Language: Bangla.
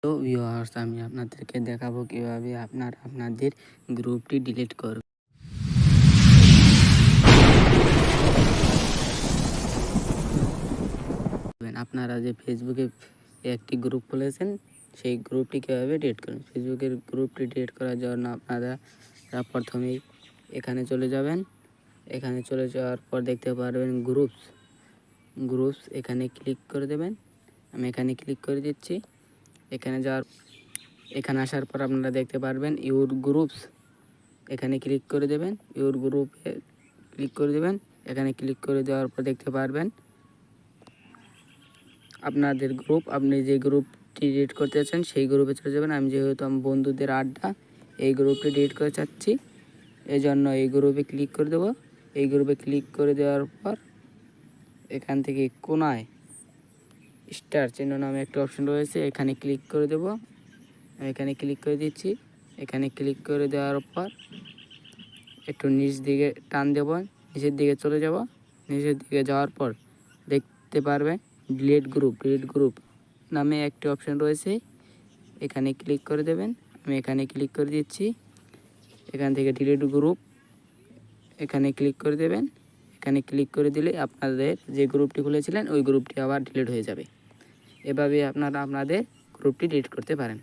তো ভিউয়ার্স, আমি আপনাদেরকে দেখাবো কিভাবে আপনারা আপনাদের গ্রুপটি ডিলিট করবেন। আপনারা যে ফেসবুকে একটি গ্রুপ খুলেছেন, সেই গ্রুপটি কীভাবে ডিলিট করবেন। ফেসবুকের গ্রুপটি ডিলিট করার জন্য আপনারা প্রথমেই এখানে চলে যাবেন। এখানে চলে যাওয়ার পর দেখতে পারবেন গ্রুপস এখানে ক্লিক করে দেবেন। আমি এখানে ক্লিক করে দিচ্ছি। এখানে আসার পর আপনারা দেখতে পারবেন ইউর গ্রুপস, এখানে ক্লিক করে দেবেন। ইউর গ্রুপে ক্লিক করে দেবেন। এখানে ক্লিক করে দেওয়ার পর দেখতে পারবেন আপনাদের গ্রুপ, আপনি যে গ্রুপটি ডিলিট করতে চাচ্ছেন সেই গ্রুপে চলে যাবেন। আমি যেহেতু আমার বন্ধুদের আড্ডা এই গ্রুপটি ডিলিট করে চাচ্ছি, এই জন্য এই গ্রুপে ক্লিক করে দেব। এই গ্রুপে ক্লিক করে দেওয়ার পর এখান থেকে কোনায় স্টার চিহ্ন নামে একটা অপশন রয়েছে, এখানে ক্লিক করে দেব। এখানে ক্লিক করে দিচ্ছি। এখানে ক্লিক করে দেওয়ার পর একটু নিচ দিকে টান দেব, নিচের দিকে চলে যাব। নিচের দিকে যাওয়ার পর দেখতে পারবেন ডিলিট গ্রুপ নামে একটি অপশন রয়েছে, এখানে ক্লিক করে দেবেন। আমি এখানে ক্লিক করে দিচ্ছি। এখান থেকে ডিলিট গ্রুপ এখানে ক্লিক করে দেবেন। এখানে ক্লিক করে দিলে আপনাদের যে গ্রুপটি খুলেছিলেন ওই গ্রুপটি আবার ডিলিট হয়ে যাবে। এভাবে আপনারা আপনাদের গ্রুপটি ডিলিট করতে পারেন।